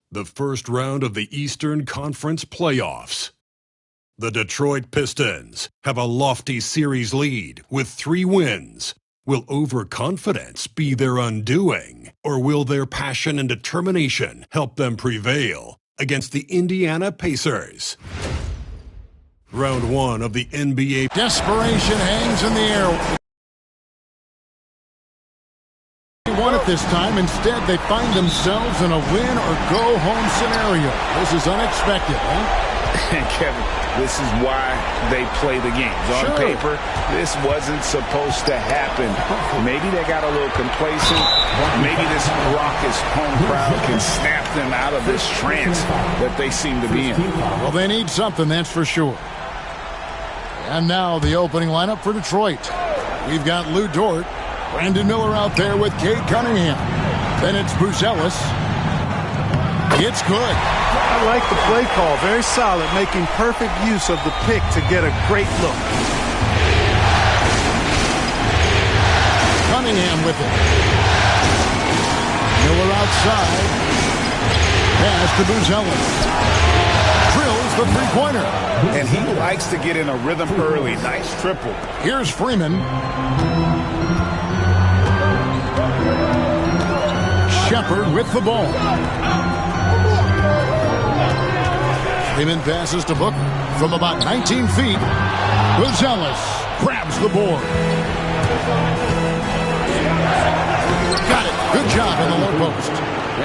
The first round of the Eastern Conference playoffs. The Detroit Pistons have a lofty series lead with 3 wins. Will overconfidence be their undoing, or will their passion and determination help them prevail against the Indiana Pacers? Round 1 of the NBA. Desperation hangs in the air. Won it this time. Instead, they find themselves in a win-or-go-home scenario. This is unexpected, huh? Kevin, this is why they play the games. On paper, this wasn't supposed to happen. Maybe they got a little complacent. Maybe this raucous home crowd can snap them out of this trance that they seem to be in. Well, they need something, that's for sure. And now the opening lineup for Detroit. We've got Lou Dort, Brandon Miller out there with Cade Cunningham. Then it's Buzelis. It's good. I like the play call. Very solid, making perfect use of the pick to get a great look. Cunningham with it. Miller outside. Pass to Buzelis. Drills the three-pointer. And he likes to get in a rhythm early. Nice triple. Here's Freeman. Shepard with the ball. Freeman passes to Booker from about 19 feet. Buzelis grabs the board. Got it. Good job in the low post.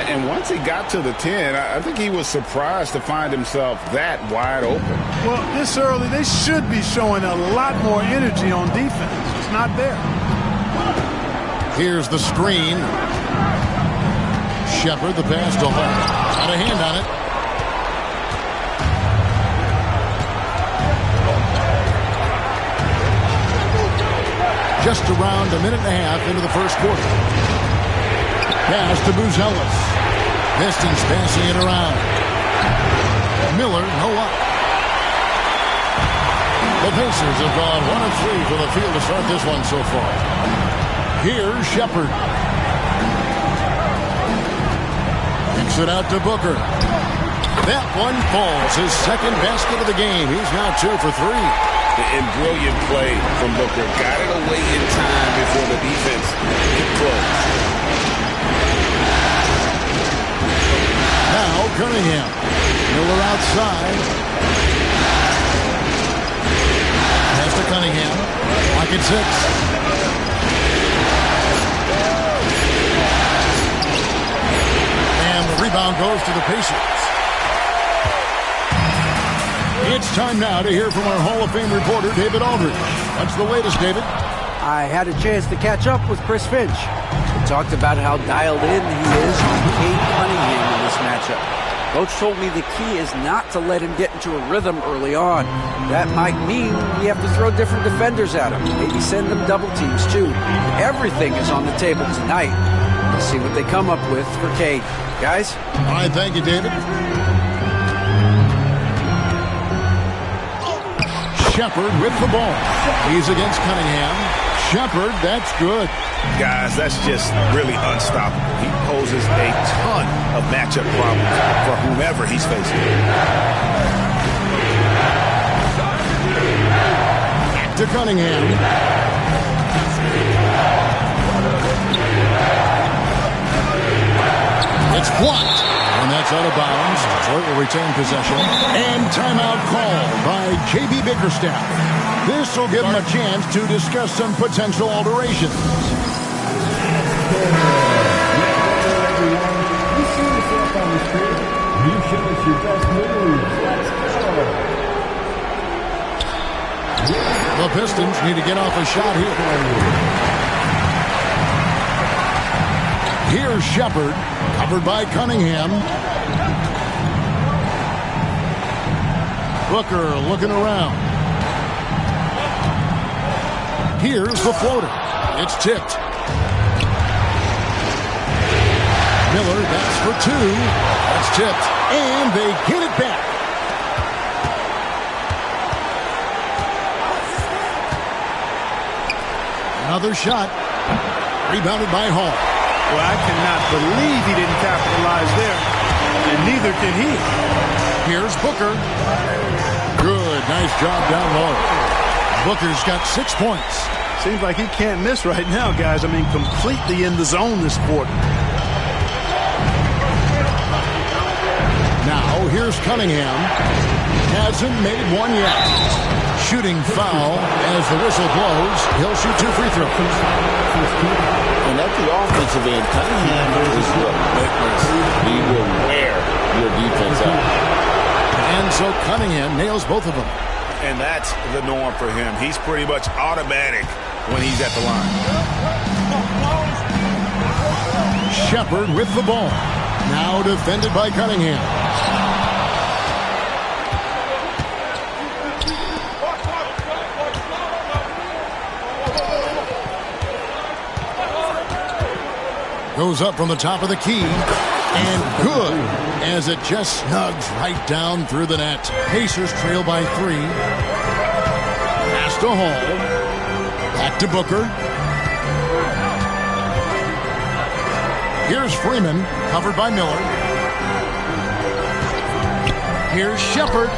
And once he got to the 10, I think he was surprised to find himself that wide open. Well, this early, they should be showing a lot more energy on defense. It's not there. Here's the screen. Shepard, the pass to Hall. Got a hand on it. Just around a minute and a half into the first quarter. Pass to Buzelis. Pistons passing it around. Miller, no luck. The Pacers have gone 1 of 3 from the field to start this one so far. Here's Shepard. Kicks it out to Booker. That one falls. His second basket of the game. He's now 2 for 3. And brilliant play from Booker. Got it away in time before the defense could close. Now Cunningham. Miller outside. Pass to Cunningham. Lock at 6. And the rebound goes to the Pacers. It's time now to hear from our Hall of Fame reporter, David Aldridge. What's the latest, David? I had a chance to catch up with Chris Finch. We talked about how dialed in he is on Cade Cunningham in this matchup. Coach told me the key is not to let him get into a rhythm early on. That might mean we have to throw different defenders at him. Maybe send them double teams, too. Everything is on the table tonight. Let's see what they come up with for Cade. Guys? All right, thank you, David. Shepard with the ball. He's against Cunningham. Shepard, that's good. Guys, that's just really unstoppable. He poses a ton of matchup problems for whomever he's facing. Back to Cunningham. It's blocked. And that's out of bounds. Detroit will retain possession. And timeout called by J.B. Bickerstaff. This will give him a chance to discuss some potential alterations. The Pistons need to get off a shot here. Here's Shepard, covered by Cunningham. Booker looking around. Here's the floater. It's tipped. Miller, that's for 2. That's tipped. And they get it back. Another shot. Rebounded by Hall. Well, I cannot believe he didn't capitalize there. And neither can he. Here's Booker. Good, nice job down low. Booker's got 6 points. Seems like he can't miss right now, guys. I mean, completely in the zone this quarter. Now, here's Cunningham. Hasn't made one yet. Shooting foul as the whistle blows. He'll shoot 2 free throws. And at the offensive end, Cunningham is relentless. He will wear your defense out. And so Cunningham nails both of them. And that's the norm for him. He's pretty much automatic when he's at the line. Shepard with the ball. Now defended by Cunningham. Goes up from the top of the key. And good, as it just snugs right down through the net. Pacers trail by 3. Pass to Hall. Back to Booker. Here's Freeman, covered by Miller. Here's Shepard.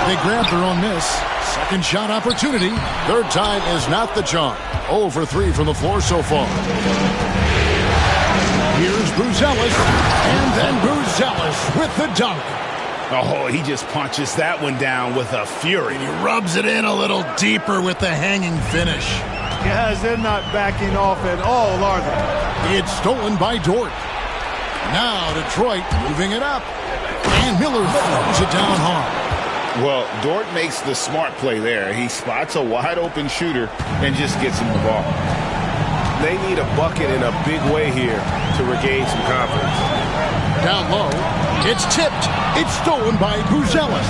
They grab their own miss. Second shot opportunity. Third time is not the charm. 0 for 3 from the floor so far. Here's Buzelis, and then Buzelis with the dunk. Oh, he just punches that one down with a fury. He rubs it in a little deeper with the hanging finish. Guys, they're not backing off at all, are they? It's stolen by Dort. Now Detroit moving it up. And Miller throws it down hard. Well, Dort makes the smart play there. He spots a wide-open shooter and just gets him the ball. They need a bucket in a big way here to regain some confidence. Down low, it's tipped. It's stolen by Buzelis.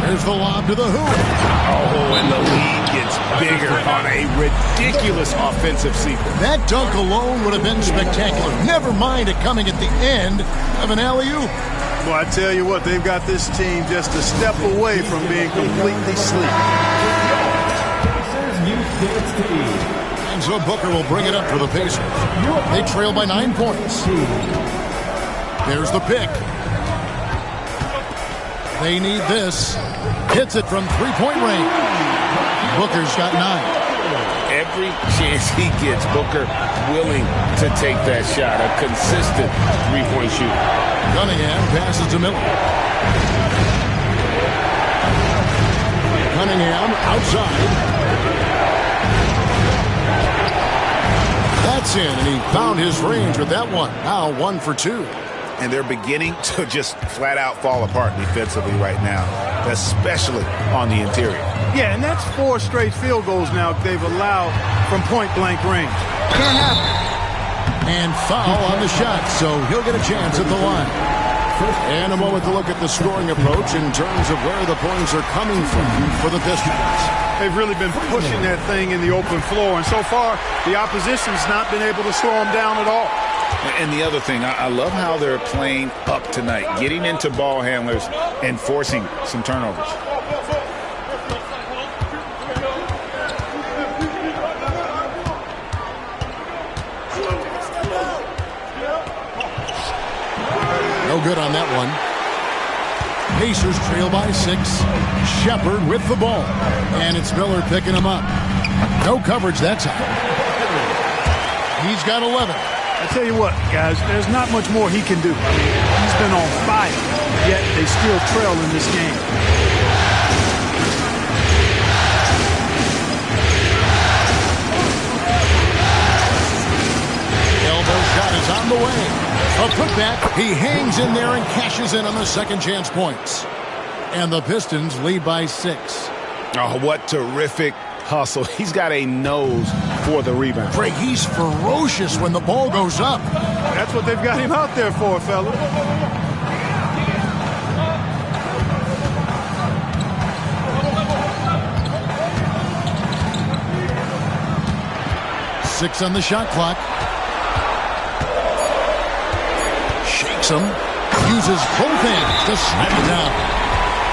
There's the lob to the hoop. Oh, and the lead gets bigger on a ridiculous offensive sequence. That dunk alone would have been spectacular. Never mind it coming at the end of an alley-oop. Well, I tell you what, they've got this team just a step away from being completely asleep. And so Booker will bring it up for the Pacers. They trail by 9 points. There's the pick. They need this. Hits it from 3-point range. Booker's got 9. Every chance he gets, Booker willing to take that shot. A consistent three-point shooter. Cunningham passes to Miller. Cunningham outside. That's in, and he found his range with that one. Now 1 for 2. And they're beginning to just flat out fall apart defensively right now, especially on the interior. Yeah, and that's 4 straight field goals now they've allowed from point-blank range. Can't happen. And foul on the shot, so he'll get a chance at the line. And a moment to look at the scoring approach in terms of where the points are coming from for the Pistons. They've really been pushing that thing in the open floor, and so far the opposition's not been able to slow them down at all. And the other thing, I love how they're playing up tonight, getting into ball handlers and forcing some turnovers. No good on that one. Pacers trail by 6. Shepard with the ball. And it's Miller picking him up. No coverage that time. He's got 11. I tell you what, guys, there's not much more he can do. He's been on fire, yet they still trail in this game. Elbow shot is on the way. A putback. He hangs in there and cashes in on the second chance points. And the Pistons lead by 6. Oh, what terrific hustle. He's got a nose for the rebound. Craig, he's ferocious when the ball goes up. That's what they've got him out there for, fella. Six on the shot clock. Shakes him. Uses both hands to slam it down.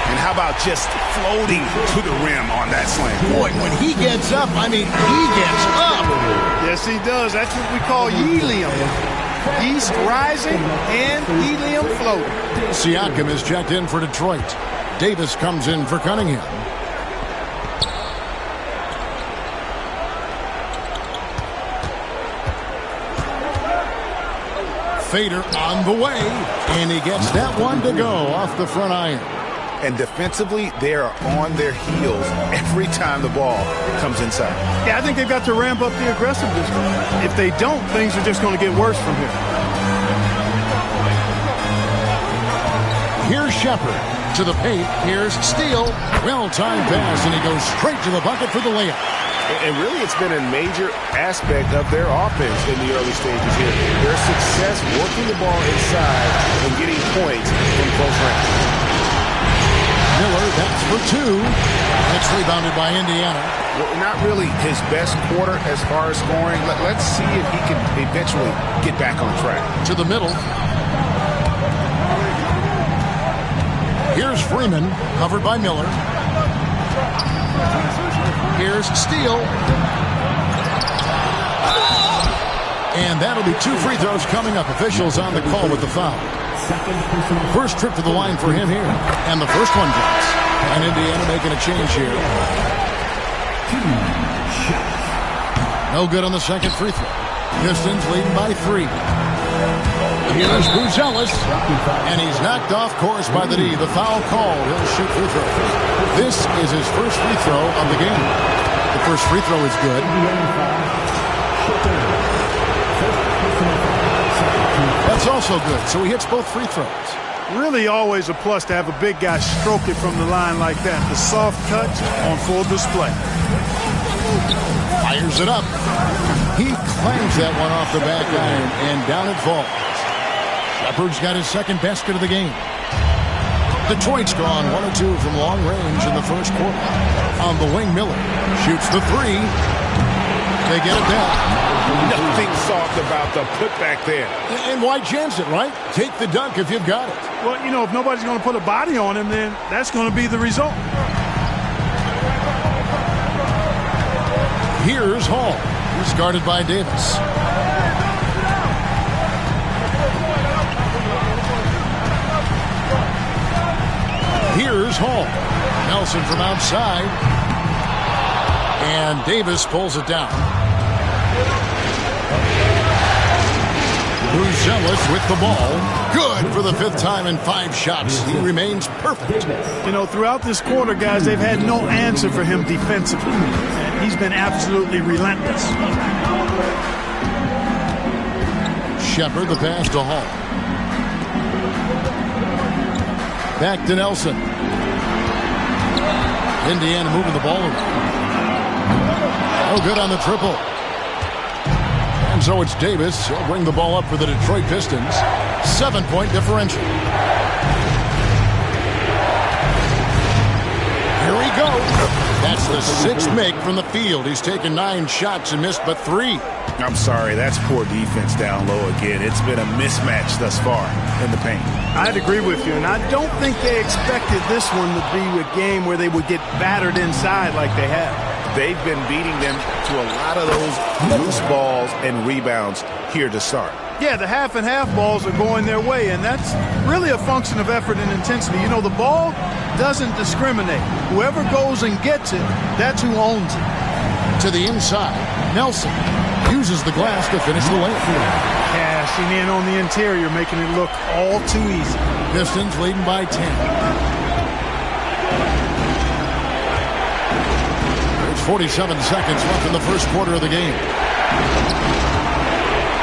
And how about just floating to the rim on that slam? Boy, when he gets up, I mean, he gets up. Yes, he does. That's what we call helium. yeast rising and helium floating. Siakam is checked in for Detroit. Davis comes in for Cunningham. Fader on the way, and he gets that one to go off the front iron. And defensively, they are on their heels every time the ball comes inside. Yeah, I think they've got to ramp up the aggressiveness. If they don't, things are just going to get worse from here. Here's Shepard to the paint. Here's Steele. Well-timed pass, and he goes straight to the bucket for the layup. And really, it's been a major aspect of their offense in the early stages here. Their success working the ball inside and getting points from close range. Miller, that's for two. It's rebounded by Indiana. Well, not really his best quarter as far as scoring. Let's see if he can eventually get back on track. To the middle. Here's Freeman, covered by Miller. Here's Steele. And that'll be 2 free throws coming up. Officials on the call with the foul. First trip to the line for him here. And the first one drops. And Indiana making a change here. No good on the second free throw. Pistons leading by 3. Here's Buzelis, and he's knocked off course by the D. The foul called. He'll shoot free throw. This is his first free throw of the game. The first free throw is good. That's also good, so he hits both free throws. Really always a plus to have a big guy stroke it from the line like that. The soft touch on full display. Fires it up. He claims that one off the back iron, and down it falls. Shepard's got his second basket of the game. Detroit's gone 1 of 2 from long range in the first quarter. On the wing, Miller shoots the 3. They get it down. Nothing soft about the putback there. And why chance it, right? Take the dunk if you've got it. Well, you know, if nobody's going to put a body on him, then that's going to be the result. Here's Hall. He's guarded by Davis. Here's Hall. Nelson from outside. And Davis pulls it down. Buzelis with the ball. Good for the 5th time in 5 shots. He remains perfect. You know, throughout this quarter, guys, they've had no answer for him defensively. And he's been absolutely relentless. Shepard, the pass to Hall. Back to Nelson. Indiana moving the ball around. Oh, good on the triple. And so it's Davis. He'll bring the ball up for the Detroit Pistons. 7-point differential. Here we go. That's the 6th make from the field. He's taken 9 shots and missed but 3. I'm sorry, that's poor defense down low again. It's been a mismatch thus far in the paint. I'd agree with you, and I don't think they expected this one to be a game where they would get battered inside like they have. They've been beating them to a lot of those loose balls and rebounds here to start. Yeah, the half and half balls are going their way, and that's really a function of effort and intensity. You know, the ball doesn't discriminate. Whoever goes and gets it, that's who owns it. To the inside, Nelson uses the glass to finish the layup. Cashing in on the interior, making it look all too easy. Pistons leading by 10. There's 47 seconds left in the first quarter of the game.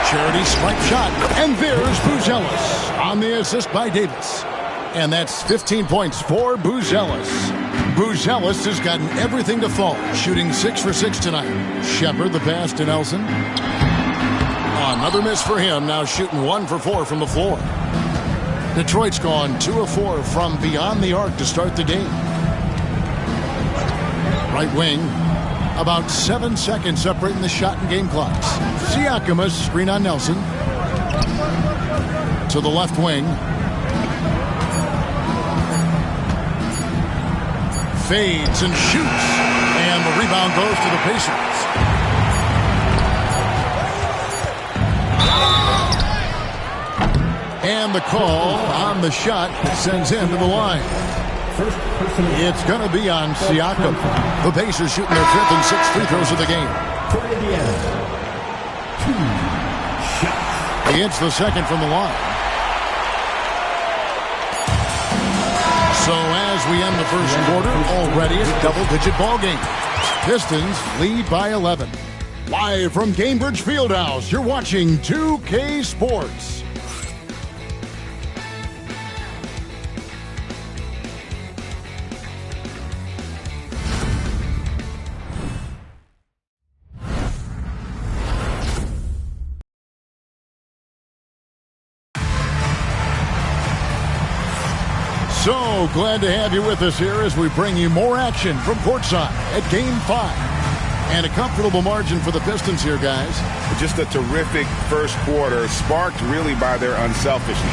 Charity swipe shot, and there's Buzelis on the assist by Davis. And that's 15 points for Buzelis. Buzelis has gotten everything to fall, shooting 6 for 6 tonight. Shepard, the pass to Nelson. Another miss for him, now shooting 1 for 4 from the floor. Detroit's gone 2 of 4 from beyond the arc to start the game. Right wing, about 7 seconds separating the shot and game clocks. Siakam, a screen on Nelson. To the left wing. Fades and shoots. And the rebound goes to the Pacers. And the call on the shot sends him to the line. It's going to be on Siakam. The Pacers shooting their 5th and 6th free throws of the game. For Indiana, 2 shots. He hits the second from the line. So as we end the first quarter, already a double-digit ball game. Pistons lead by 11. Live from Cambridge Fieldhouse, you're watching 2K Sports. So glad to have you with us here as we bring you more action from courtside at Game 5. And a comfortable margin for the Pistons here, guys. Just a terrific first quarter, sparked really by their unselfishness.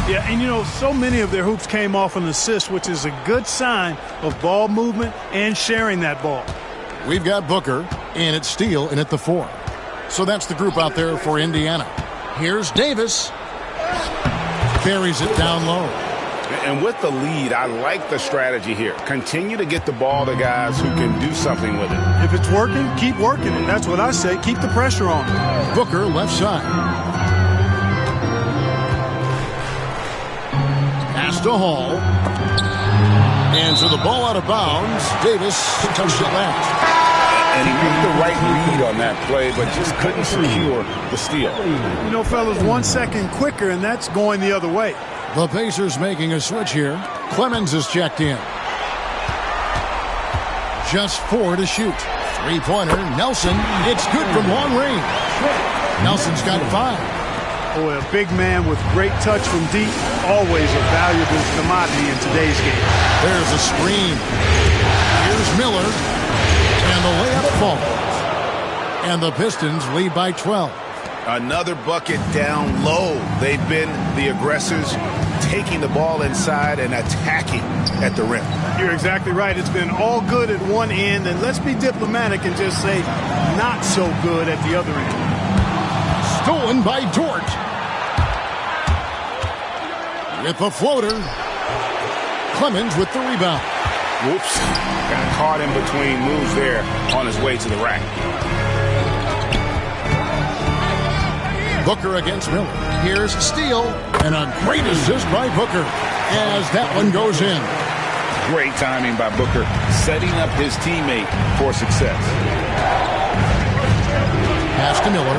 Yeah, and you know, so many of their hoops came off an assist, which is a good sign of ball movement and sharing that ball. We've got Booker, and it's Steele, and at the 4. So that's the group out there for Indiana. Here's Davis. Carries it down low. And with the lead, I like the strategy here. Continue to get the ball to guys who can do something with it. If it's working, keep working. And that's what I say. Keep the pressure on. Booker, left side. Pass to Hall. And so the ball out of bounds. Davis touched it last. And he made the right read on that play, but just couldn't secure the steal. You know, fellas, 1 second quicker, and that's going the other way. The Pacers making a switch here. Clemens is checked in. Just 4 to shoot. Three-pointer, Nelson. It's good from long range. Nelson's got 5. Boy, a big man with great touch from deep. Always a valuable commodity in today's game. There's a screen. Here's Miller. And the layup falls. And the Pistons lead by 12. Another bucket down low. They've been the aggressors, taking the ball inside and attacking at the rim. You're exactly right. It's been all good at one end, and let's be diplomatic and just say not so good at the other end. Stolen by Dort. With the floater. Clemens with the rebound. Whoops. Got caught in between moves there on his way to the rack. Booker against Miller. Here's Steele. And a great assist by Booker as that one goes in. Great timing by Booker, setting up his teammate for success. Pass to Miller.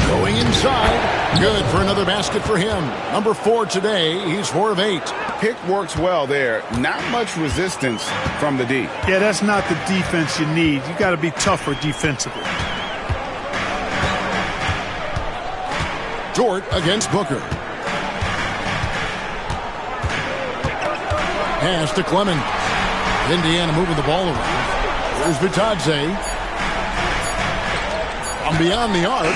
Going inside. Good for another basket for him. Number 4 today. He's 4 of 8. Pick works well there. Not much resistance from the D. Yeah, that's not the defense you need. You got to be tougher defensively. Dort against Booker. Pass to Clemens. Indiana moving the ball around. Here's Vitadze. From beyond the arc.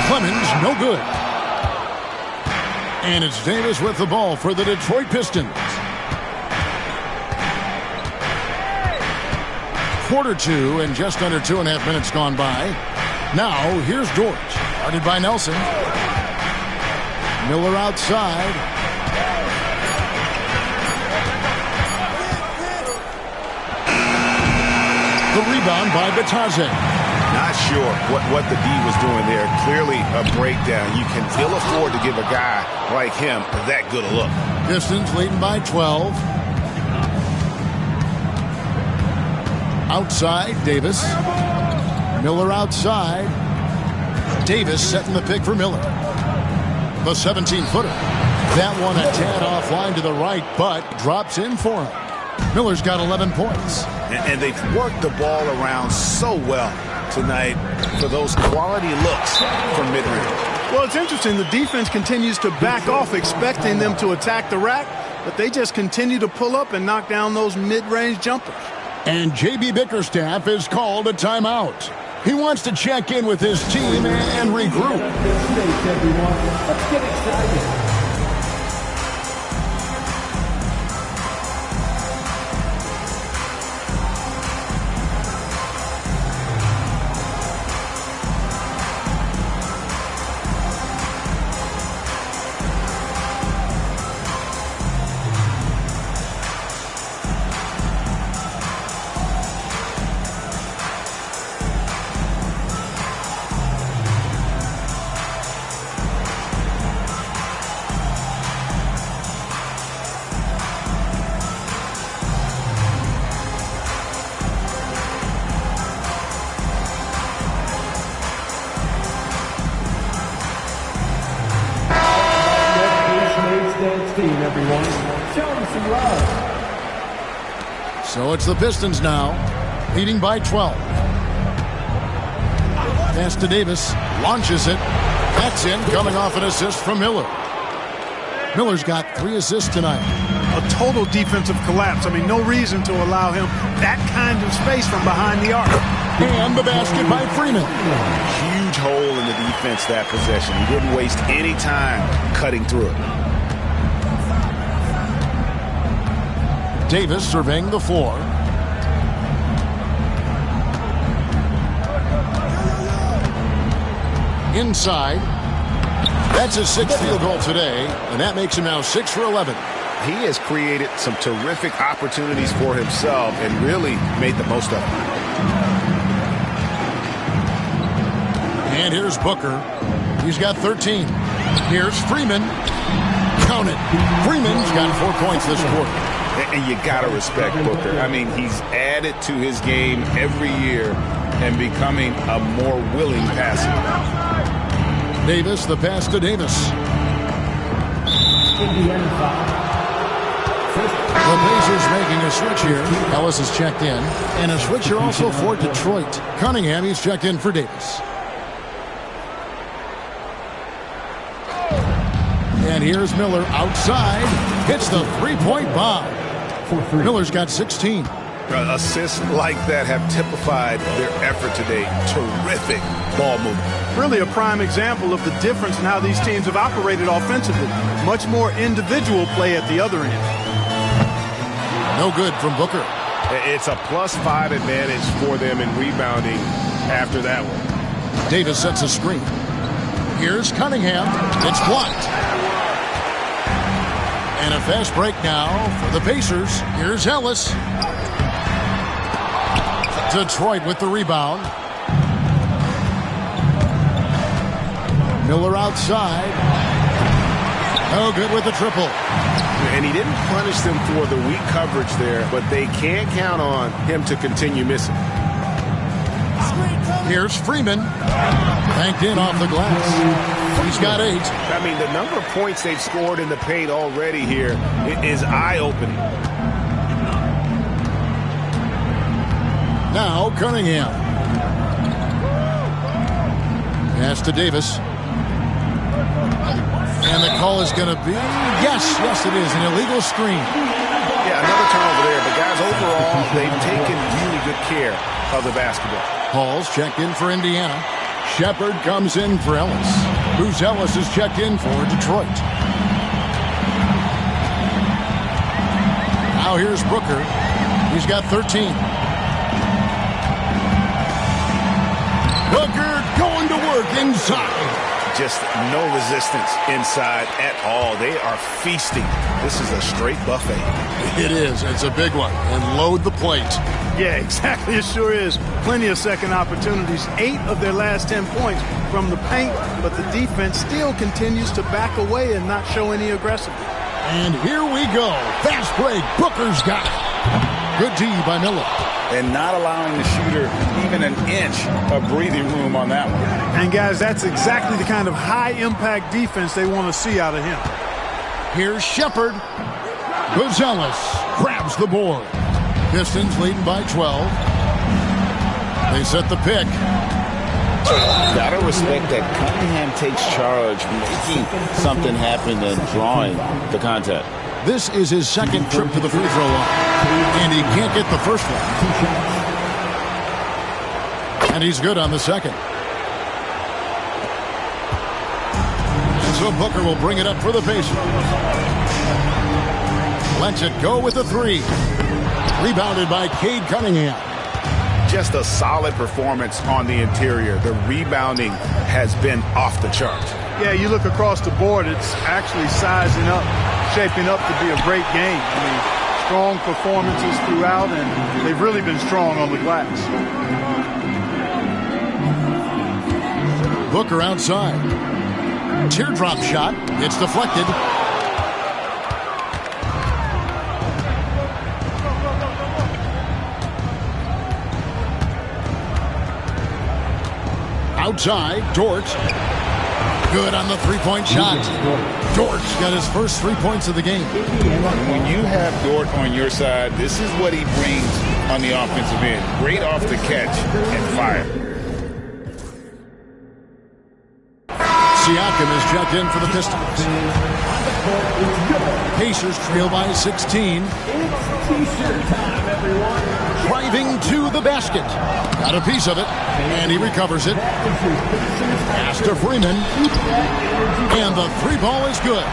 Clemens, no good. And it's Davis with the ball for the Detroit Pistons. Quarter 2 and just under 2.5 minutes gone by. Now, here's Dort. Guarded by Nelson. Miller outside. The rebound by Vitadze. Not sure what the D was doing there. Clearly a breakdown. You can still afford to give a guy like him that good a look. Pistons leading by 12. Outside, Davis. Miller outside. Davis setting the pick for Miller. The 17-footer. That one a tad offline to the right, but drops in for him. Miller's got 11 points. And they've worked the ball around so well tonight for those quality looks from mid-range. Well, it's interesting. The defense continues to back off, expecting them to attack the rack, but they just continue to pull up and knock down those mid-range jumpers. And J.B. Bickerstaff is called a timeout. He wants to check in with his team and regroup. Let's get excited. 16, everyone. Show them some love. So it's the Pistons now, leading by 12. Pass to Davis, launches it. That's in, coming off an assist from Miller. Miller's got 3 assists tonight. A total defensive collapse. I mean, no reason to allow him that kind of space from behind the arc. And the basket by Freeman. Huge hole in the defense that possession. He didn't waste any time cutting through it. Davis surveying the floor. Inside. That's his 6th field goal today, and that makes him now 6 for 11. He has created some terrific opportunities for himself and really made the most of it. And here's Booker. He's got 13. Here's Freeman. Count it. Freeman's got 4 points this quarter. And you got to respect Booker. I mean, he's added to his game every year and becoming a more willing passer. Davis, the pass to Davis. Indiana foul. The Blazers making a switch here. Ellis is checked in. And a switch here also for Detroit. Cunningham, he's checked in for Davis. And here's Miller outside. Hits the 3-point bomb. Miller's got 16. Assists like that have typified their effort today. Terrific ball movement. Really a prime example of the difference in how these teams have operated offensively. Much more individual play at the other end. No good from Booker. It's a +5 advantage for them in rebounding after that one. Davis sets a screen. Here's Cunningham. It's blocked. And a fast break now for the Pacers. Here's Ellis. Detroit with the rebound. Miller outside. No good with the triple. And he didn't punish them for the weak coverage there, but they can't count on him to continue missing. Here's Freeman. Banked in off the glass. He's got 8. I mean, the number of points they've scored in the paint already here is eye-opening. Now Cunningham. Pass to Davis. And the call is going to be, yes, it is, an illegal screen. Yeah, another turnover there. But guys, overall, they've taken really good care of the basketball. Hall's checked in for Indiana. Shepard comes in for Ellis. Who's Ellis is checked in for Detroit. Now here's Booker. He's got 13. Booker going to work inside. Just no resistance inside at all. They are feasting. This is a straight buffet. It is. It's a big one. And load the plate. Yeah, exactly. It sure is. Plenty of second opportunities. 8 of their last 10 points from the paint, but the defense still continues to back away and not show any aggressiveness. And here we go. Fast break. Booker's got it. Good D by Miller. And not allowing the shooter even an inch of breathing room on that one. And, guys, that's exactly the kind of high-impact defense they want to see out of him. Here's Shepard. Gonzalez grabs the board. Pistons leading by 12. They set the pick. Gotta respect that Cunningham takes charge, making something happen and drawing the contact. This is his 2nd trip to the free throw line. And he can't get the first one. And he's good on the 2nd. And so Booker will bring it up for the Pacers. Lets it go with the 3. Rebounded by Cade Cunningham. Just a solid performance on the interior. The rebounding has been off the charts. Yeah, you look across the board, it's actually sizing up, shaping up to be a great game. I mean, strong performances throughout, and they've really been strong on the glass. Booker outside. Teardrop shot. It's deflected. Outside, Dort. Good on the three-point shot. Dort's got his first 3 points of the game. When you have Dort on your side, this is what he brings on the offensive end. Great off the catch and fire. Siakam is checked in for the Pistons. Pacers trail by 16. Driving to the basket. Got a piece of it, and he recovers it. Pass to Freeman. And the three ball is good.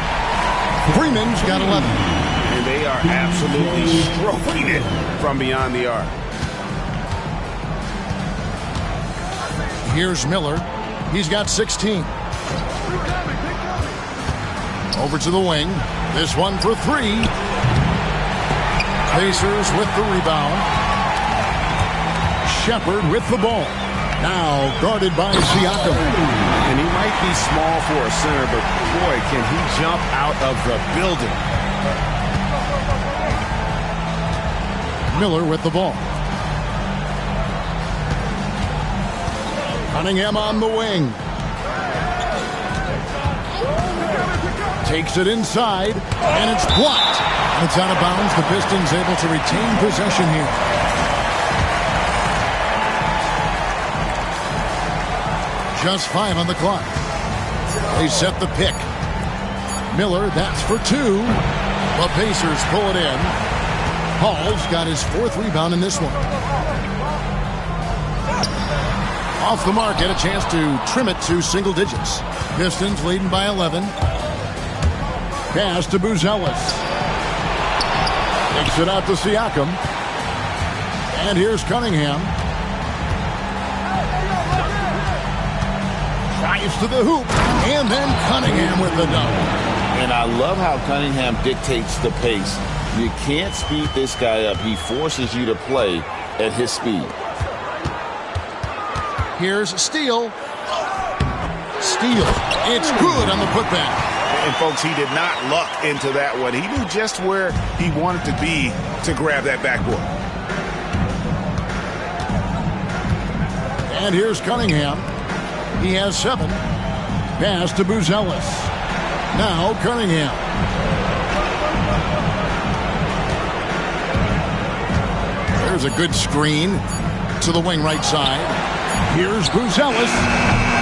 Freeman's got 11. And they are absolutely stroking it from beyond the arc. Here's Miller. He's got 16. Over to the wing. This one for three. Pacers with the rebound. Shepherd with the ball. Now guarded by Siakam. And he might be small for a center, but boy, can he jump out of the building. Miller with the ball. Cunningham on the wing. Takes it inside, and it's blocked. It's out of bounds. The Pistons able to retain possession here. Just 5 on the clock. They set the pick. Miller, that's for 2. The Pacers pull it in. Hall's got his 4th rebound in this one. Off the mark, get a chance to trim it to single digits. Pistons leading by 11. Pass to Buzelis. Takes it out to Siakam. And here's Cunningham. Drives to the hoop. And then Cunningham with the dunk. And I love how Cunningham dictates the pace. You can't speed this guy up. He forces you to play at his speed. Here's Steele. Steele. It's good on the putback. And, folks, he did not luck into that one. He knew just where he wanted to be to grab that backboard. And here's Cunningham. He has 7. Pass to Buzelis. Now Cunningham. There's a good screen to the wing right side. Here's Buzelis.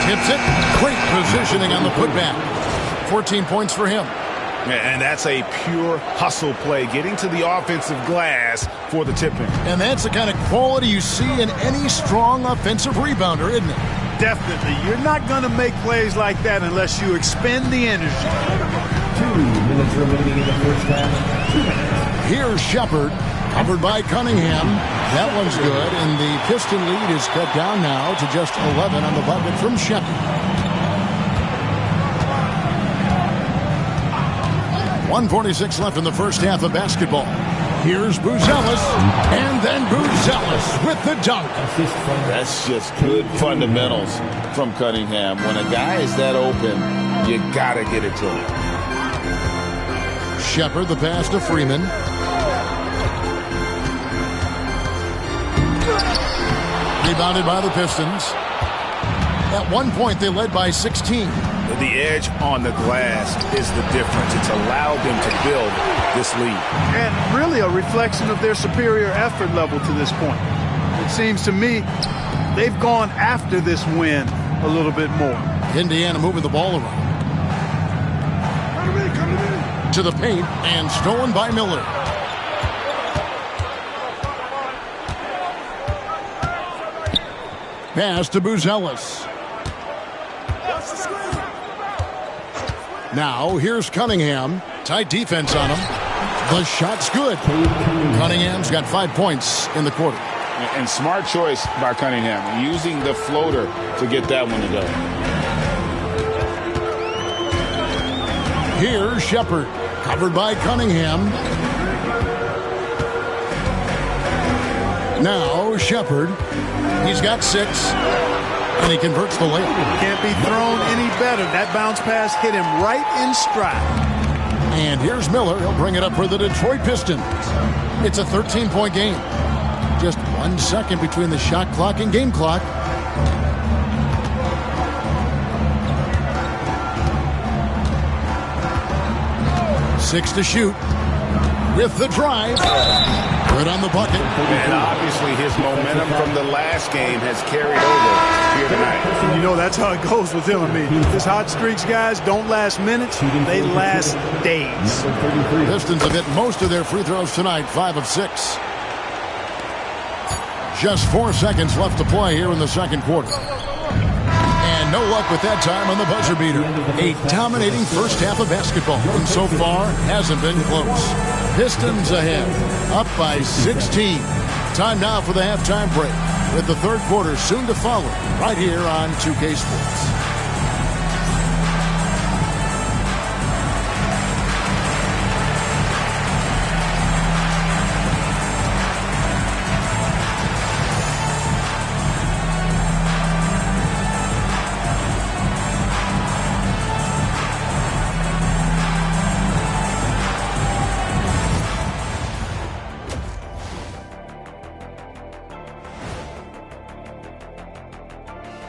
Tips it. Great positioning on the putback. 14 points for him. And that's a pure hustle play, getting to the offensive glass for the tip-in. And that's the kind of quality you see in any strong offensive rebounder, isn't it? Definitely. You're not going to make plays like that unless you expend the energy. 2 minutes remaining in the first half. 2 minutes. Here's Shepherd, covered by Cunningham. That one's good, and the Piston lead is cut down now to just 11 on the bucket from Shepherd. 1:46 left in the first half of basketball. Here's Buzelis, and then Buzelis with the dunk. That's just good fundamentals from Cunningham. When a guy is that open, you got to get it to him. Shepherd, the pass to Freeman. Rebounded by the Pistons. At one point, they led by 16. The edge on the glass is the difference. It's allowed them to build this lead. And really a reflection of their superior effort level to this point. It seems to me they've gone after this win a little bit more. Indiana moving the ball around. To the paint, and stolen by Miller. Pass to Buzelis. Now, here's Cunningham. Tight defense on him. The shot's good. Cunningham's got 5 points in the quarter. And smart choice by Cunningham, using the floater to get that one to go. Here's Shepherd, covered by Cunningham. Now, Shepherd. He's got 6. And he converts the layup. Can't be thrown any better. That bounce pass hit him right in stride. And here's Miller. He'll bring it up for the Detroit Pistons. It's a 13-point game. Just 1 second between the shot clock and game clock. 6 to shoot. With the drive. Good on the bucket. And obviously his momentum from the last game has carried over here tonight. You know, that's how it goes with him. I mean, his hot streaks, guys, don't last minutes. They last days. Pistons have hit most of their free throws tonight, 5 of 6. Just 4 seconds left to play here in the second quarter. And no luck with that time on the buzzer beater. A dominating first half of basketball, and so far hasn't been close. Pistons ahead, up by 16. Time now for the halftime break, with the third quarter soon to follow, right here on 2K Sports.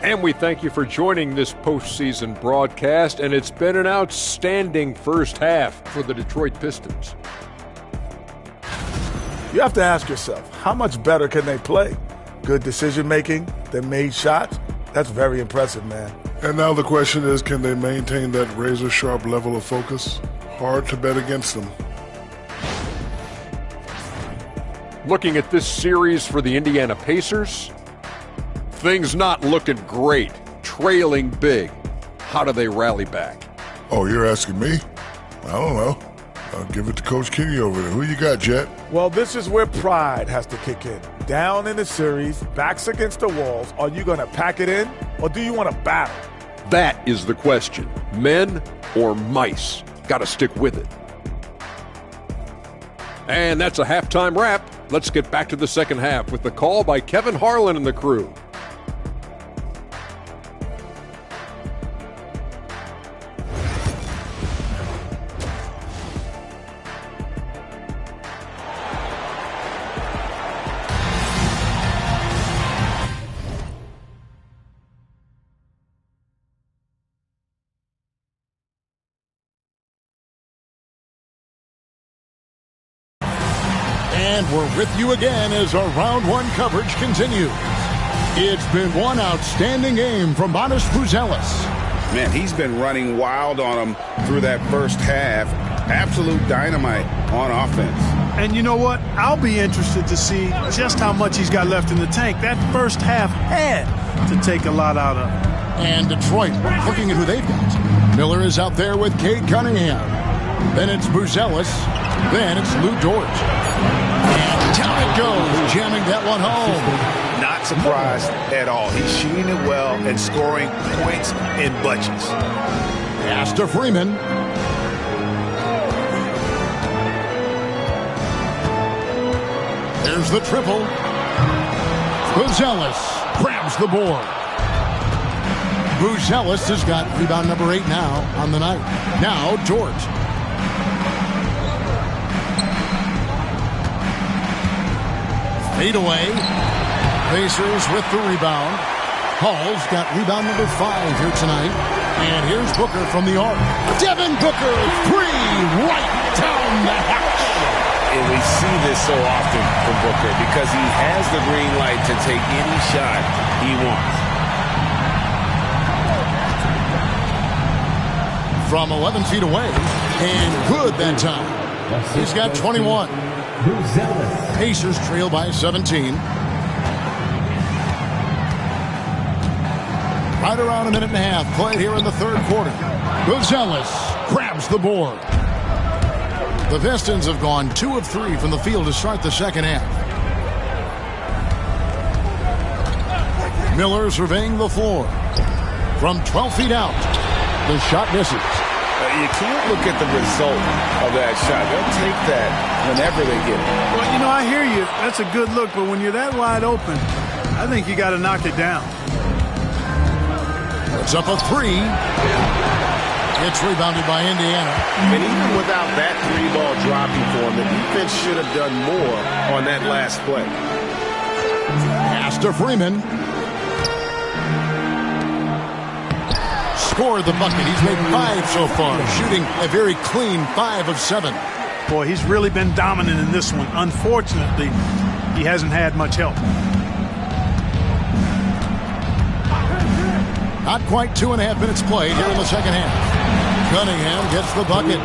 And we thank you for joining this postseason broadcast, and it's been an outstanding first half for the Detroit Pistons. You have to ask yourself, how much better can they play? Good decision-making, they made shots. That's very impressive, man. And now the question is, can they maintain that razor-sharp level of focus? Hard to bet against them. Looking at this series for the Indiana Pacers, things not looking great, trailing big. How do they rally back? Oh, you're asking me? I don't know. I'll give it to Coach Kenny over there. Who you got, Jet? Well, this is where pride has to kick in. Down in the series, backs against the walls. Are you going to pack it in, or do you want to battle? That is the question. Men or mice? Got to stick with it. And that's a halftime wrap. Let's get back to the second half with the call by Kevin Harlan and the crew. And we're with you again as our round one coverage continues. It's been one outstanding game from Matas Buzelis. Man, he's been running wild on him through that first half. Absolute dynamite on offense. And you know what? I'll be interested to see just how much he's got left in the tank. That first half had to take a lot out of him. And Detroit, looking at who they've got. Miller is out there with Cade Cunningham. Then it's Buzelis. Then it's Lou Dort. And down it goes, jamming that one home. Not surprised at all. He's shooting it well and scoring points in bunches. Pass to Freeman. There's the triple. Buzelis grabs the board. Buzelis has got rebound number 8 now on the night. Now Dort. Fade away. Pacers with the rebound. Hall's got rebound number 5 here tonight. And here's Booker from the arc. Devin Booker, 3 right down the hatch. And we see this so often from Booker because he has the green light to take any shot he wants. From 11 feet away. And good that time. He's got 21. Pacers trail by 17. Right around a minute and a half played here in the third quarter. Buzelis grabs the board. The Pistons have gone 2 of 3 from the field to start the second half. Miller surveying the floor. From 12 feet out, the shot misses. You can't look at the result of that shot. They'll take that whenever they get it. Well, you know, I hear you. That's a good look, but when you're that wide open, I think you got to knock it down. It's up a 3. It's rebounded by Indiana. And even without that 3-ball dropping for him, the defense should have done more on that last play. Pass to Freeman. scored the bucket. He's made 5 so far, shooting a very clean 5 of 7. Boy, he's really been dominant in this one. Unfortunately, he hasn't had much help. Not quite 2.5 minutes played here in the second half. Cunningham gets the bucket.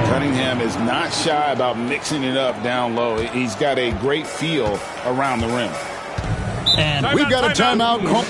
Cunningham is not shy about mixing it up down low. He's got a great feel around the rim. And we've got a timeout call.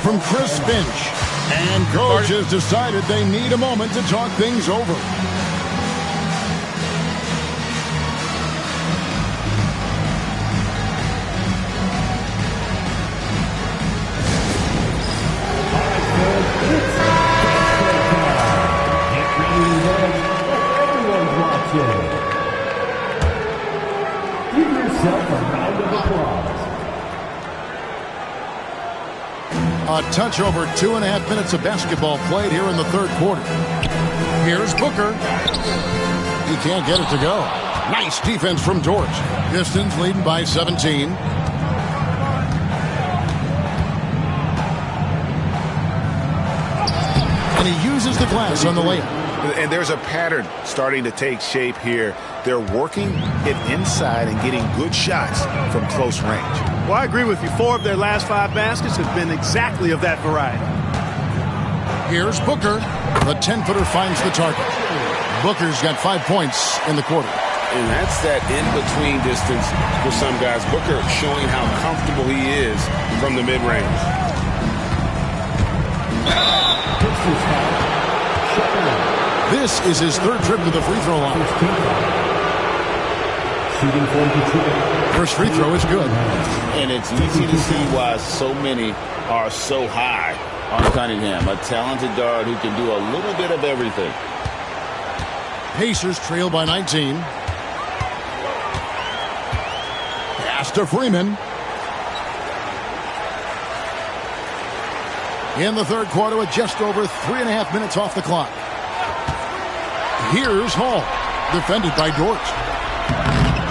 From Chris Finch. And coach has decided they need a moment to talk things over. Everyone's watching. Give yourself a round of applause. A touch over 2.5 minutes of basketball played here in the third quarter. Here's Booker. He can't get it to go. Nice defense from Dort. Pistons leading by 17. And he uses the glass on the layup. And there's a pattern starting to take shape here. They're working it inside and getting good shots from close range. Well, I agree with you. 4 of their last 5 baskets have been exactly of that variety. Here's Booker. The 10-footer finds the target. Booker's got 5 points in the quarter. And that's that in-between distance for some guys. Booker showing how comfortable he is from the mid-range. This is his 3rd trip to the free throw line. First free throw is good. And it's easy to see why so many are so high on Cunningham. A talented guard who can do a little bit of everything. Pacers trail by 19. Pass to Freeman. In the third quarter with just over 3.5 minutes off the clock. Here's Hall. Defended by Dort.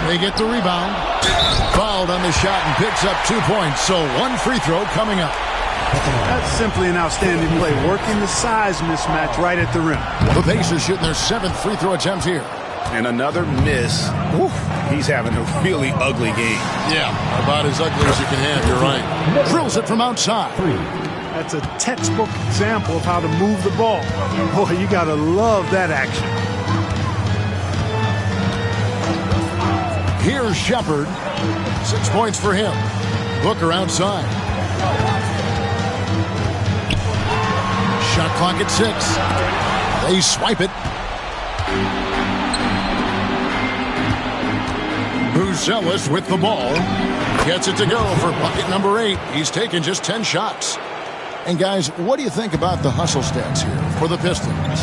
They get the rebound. Fouled on the shot and picks up 2 points. So 1 free throw coming up. That's simply an outstanding play. Working the size mismatch right at the rim. The Pacers shooting their 7th free throw attempt here. And another miss. Oof. He's having a really ugly game. Yeah, about as ugly as you can have. You're right. Drills it from outside. That's a textbook example of how to move the ball. Boy, you got to love that action. Here's Shepard. 6 points for him. Booker outside. Shot clock at 6. They swipe it. Buzelis with the ball. Gets it to go for bucket number 8. He's taken just 10 shots. And, guys, what do you think about the hustle stats here for the Pistons?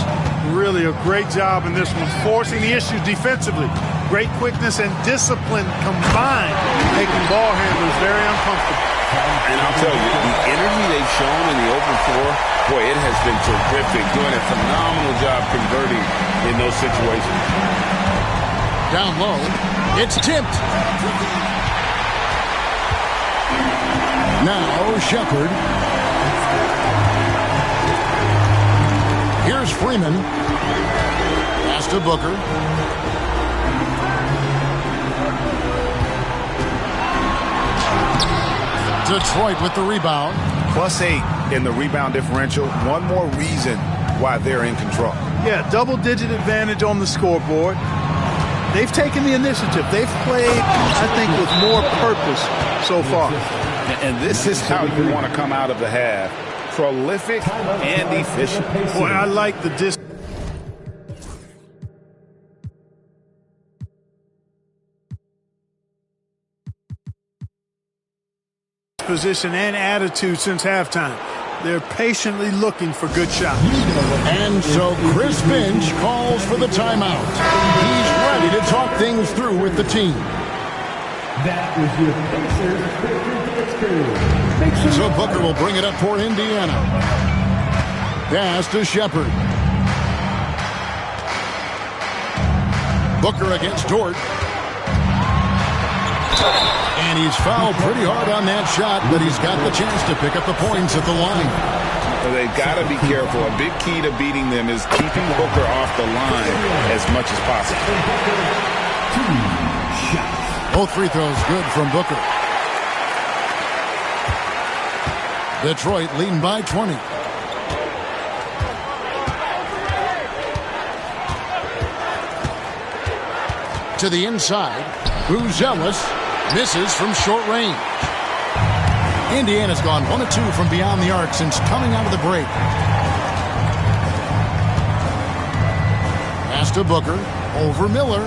Really a great job in this one, forcing the issues defensively. Great quickness and discipline combined, making ball handlers very uncomfortable. And I'll tell you, the energy they've shown in the open floor, boy, it has been terrific, doing a phenomenal job converting in those situations. Down low, it's tipped. Now Shepard. Here's Freeman. Pass to Booker. Detroit with the rebound. +8 in the rebound differential. One more reason why they're in control. Yeah, double-digit advantage on the scoreboard. They've taken the initiative. They've played, I think, with more purpose so far. And this is how you want to come out of the half. Prolific and efficient. Boy, I like the position and attitude since halftime. They're patiently looking for good shots. And so Chris Finch calls for the timeout. He's ready to talk things through with the team. That was your Pacers. So Booker will bring it up for Indiana. Pass to Shepard. Booker against Dort. And he's fouled pretty hard on that shot, but he's got the chance to pick up the points at the line. Well, they've got to be careful. A big key to beating them is keeping Booker off the line as much as possible. Both free throws good from Booker. Detroit leading by 20. To the inside, Buzelis misses from short range. Indiana's gone 1 of 2 from beyond the arc since coming out of the break. Pass to Booker, over Miller.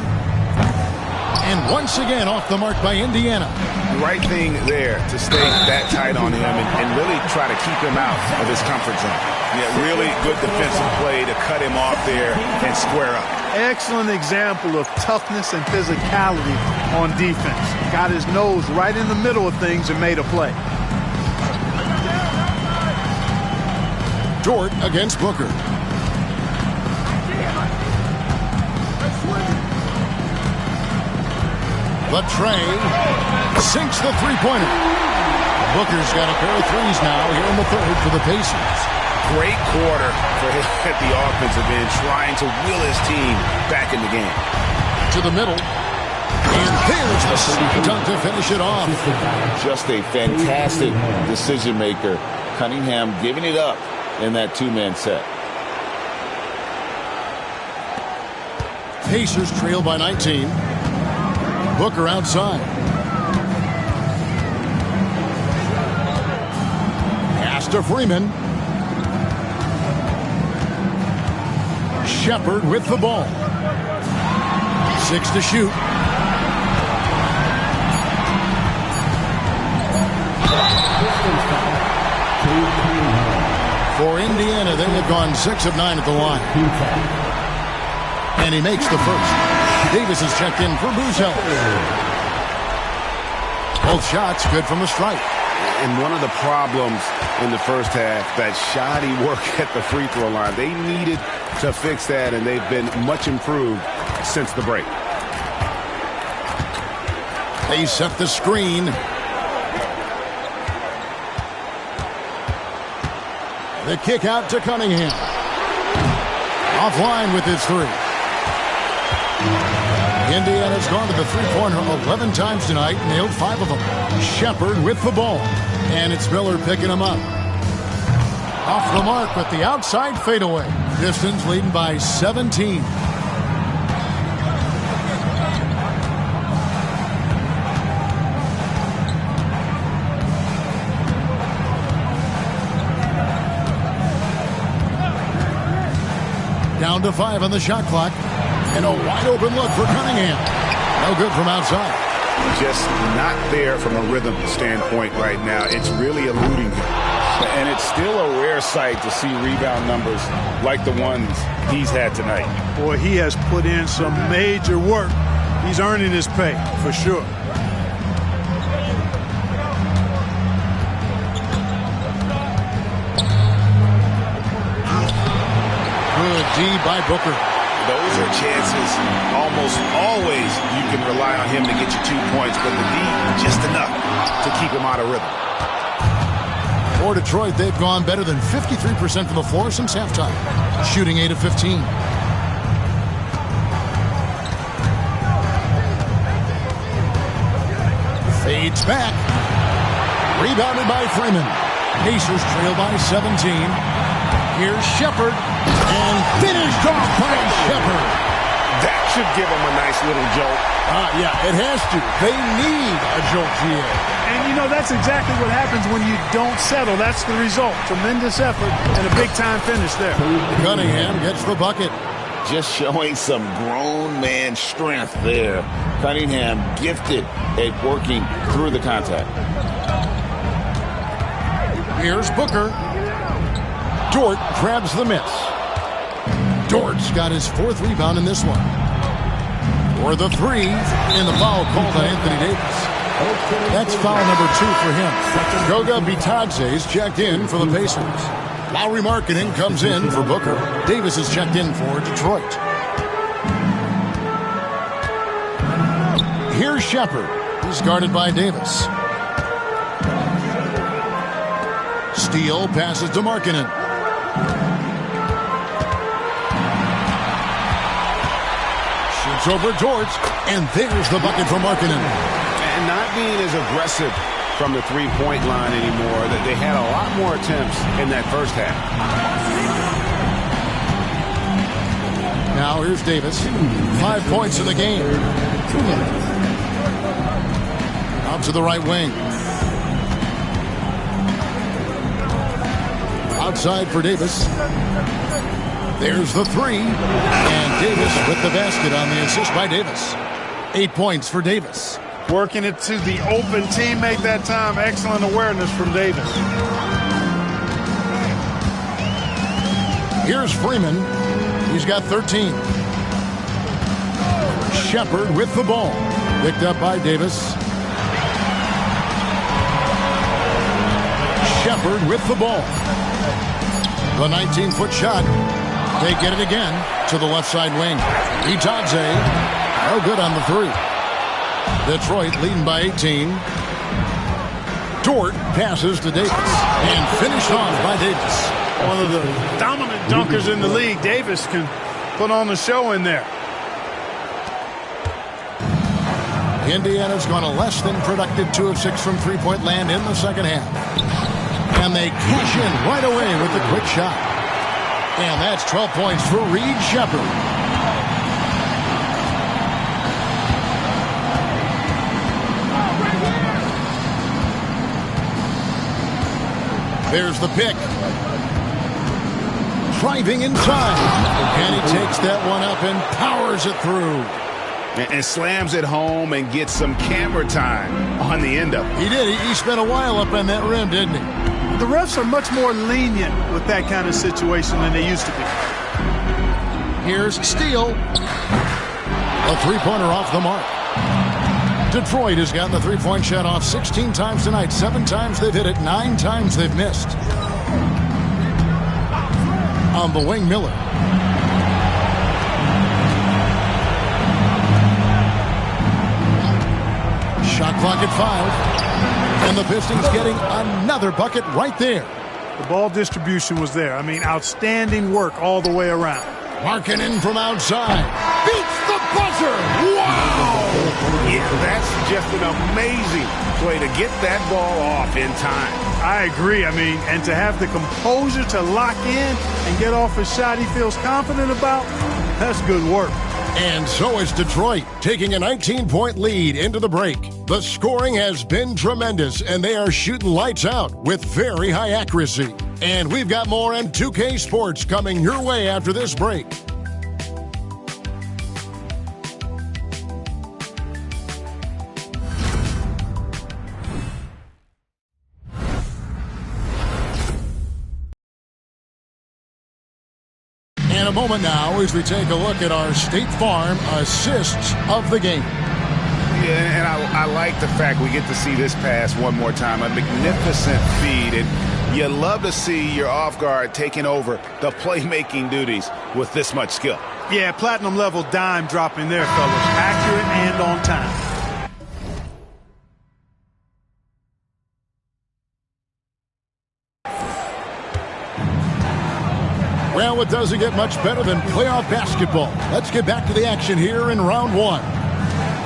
And once again off the mark by Indiana. The right thing there to stay that tight on him and really try to keep him out of his comfort zone. Yeah, really good defensive play to cut him off there and square up. Excellent example of toughness and physicality on defense. Got his nose right in the middle of things and made a play. Dort against Booker. Latrey sinks the three-pointer. Booker's got a pair of threes now here in the third for the Pacers. Great quarter for him at the offensive end, trying to will his team back in the game. To the middle. And there's the slam dunk to finish it off. Just a fantastic decision maker. Cunningham giving it up in that two-man set. Pacers trail by 19. Booker outside. Pass to Freeman. Shepard with the ball. 6 to shoot. For Indiana, they have gone 6 of 9 at the line. And he makes the first. Davis is checked in for Buzelis. Both shots good from the stripe. And one of the problems in the first half, that shoddy work at the free throw line. They needed to fix that, and they've been much improved since the break. They set the screen. The kick out to Cunningham. Offline with his three. Indiana's gone to the three-pointer 11 times tonight, nailed 5 of them. Shepard with the ball, and it's Miller picking him up. Off the mark with the outside fadeaway. Pistons leading by 17. Down to 5 on the shot clock. And a wide-open look for Cunningham. No good from outside. Just not there from a rhythm standpoint right now. It's really eluding him. And it's still a rare sight to see rebound numbers like the ones he's had tonight. Boy, he has put in some major work. He's earning his pay, for sure. Good D by Booker. Those are chances almost always you can rely on him to get you 2 points, but the D, just enough to keep him out of rhythm. For Detroit, they've gone better than 53% from the floor since halftime, shooting 8 of 15. Fades back. Rebounded by Freeman. Pacers trail by 17. Here's Shepard. And finished off by Shepard. That should give them a nice little jolt. Yeah, it has to. They need a jolt here. And, you know, that's exactly what happens when you don't settle. That's the result. Tremendous effort and a big-time finish there. Cunningham gets the bucket. Just showing some grown man strength there. Cunningham gifted at working through the contact. Here's Booker. Dort grabs the miss. Dort's got his 4th rebound in this one. For the 3, in the foul called on Anthony Davis. That's foul number 2 for him. Goga Bitadze's checked in for the Pacers. Lowry Markkanen comes in for Booker. Davis is checked in for Detroit. Here's Shepard. He's guarded by Davis. Steele passes to Markkanen. Shoots over Dort, and there's the bucket for Markkanen. And not being as aggressive from the three-point line anymore. That they had a lot more attempts in that first half. Now here's Davis. 5 points in the game. Out to the right wing. Outside for Davis. There's the 3. And Davis with the basket on the assist by Davis. 8 points for Davis. Working it to the open teammate that time. Excellent awareness from Davis. Here's Freeman. He's got 13. Shepard with the ball. Picked up by Davis. Shepard with the ball. The 19-foot shot. They get it again to the left side wing. Itadze. No good on the 3. Detroit leading by 18. Dort passes to Davis and finished off by Davis. One of the dominant dunkers in the league. Davis can put on the show in there. Indiana's gone a less than productive 2 of 6 from three-point land in the second half. And they cash in right away with the quick shot. And that's 12 points for Reed Shepard. There's the pick. Driving inside. And he takes that one up and powers it through. And slams it home and gets some camera time on the end of it. He did. He spent a while up on that rim, didn't he? The refs are much more lenient with that kind of situation than they used to be. Here's Steele. A three-pointer off the mark. Detroit has gotten the three-point shot off 16 times tonight. 7 times they've hit it. 9 times they've missed. On the wing, Miller. Shot clock at 5. And the Pistons getting another bucket right there. The ball distribution was there. I mean, outstanding work all the way around. Markkanen from outside. Beats the buzzer. Wow! Yeah, that's just an amazing play to get that ball off in time. I agree. I mean, and to have the composure to lock in and get off a shot he feels confident about, that's good work. And so is Detroit, taking a 19-point lead into the break. The scoring has been tremendous, and they are shooting lights out with very high accuracy. And we've got more M2K Sports coming your way after this break. In a moment now, as we take a look at our State Farm assists of the game. Yeah, and I like the fact we get to see this pass one more time. A magnificent feed, and you love to see your off guard taking over the playmaking duties with this much skill. Yeah, platinum level dime dropping there, fellas. Accurate and on time. Well, it doesn't get much better than playoff basketball. Let's get back to the action here in round one.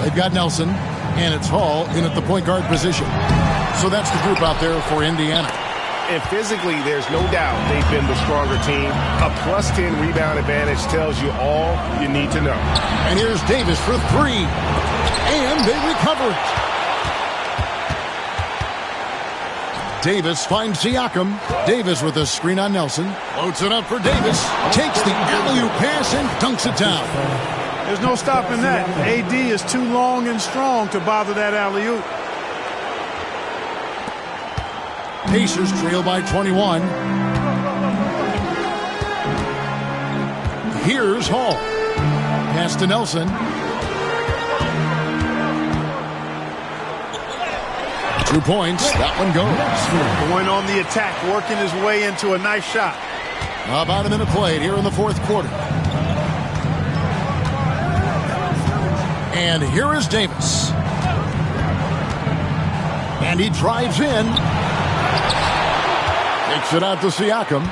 They've got Nelson, and it's Hall in at the point guard position. So that's the group out there for Indiana. And physically, there's no doubt they've been the stronger team. A plus 10 rebound advantage tells you all you need to know. And here's Davis for three. And they recover it. Davis finds Siakam. Davis with a screen on Nelson. Loads it up for Davis. Takes the alley-oop pass and dunks it down. There's no stopping that. AD is too long and strong to bother that alley-oop. Pacers trail by 21. Here's Hall. Pass to Nelson. Two points. That one goes. Going on the attack, working his way into a nice shot. About a minute played here in the fourth quarter. And here is Davis. And he drives in. Takes it out to Siakam.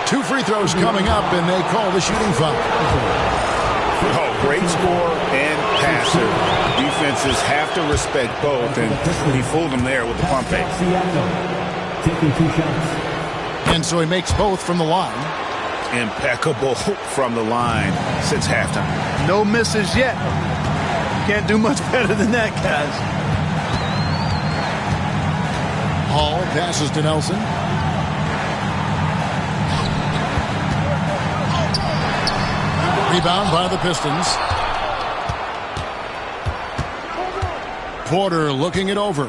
Two free throws coming up, and they call the shooting foul. Oh, great score and passer. Defenses have to respect both, and he fooled them there with the pump fake. Taking 2 shots. And so he makes both from the line. Impeccable from the line since halftime. No misses yet. Can't do much better than that, guys. Hall passes to Nelson. Rebound by the Pistons. Porter looking it over.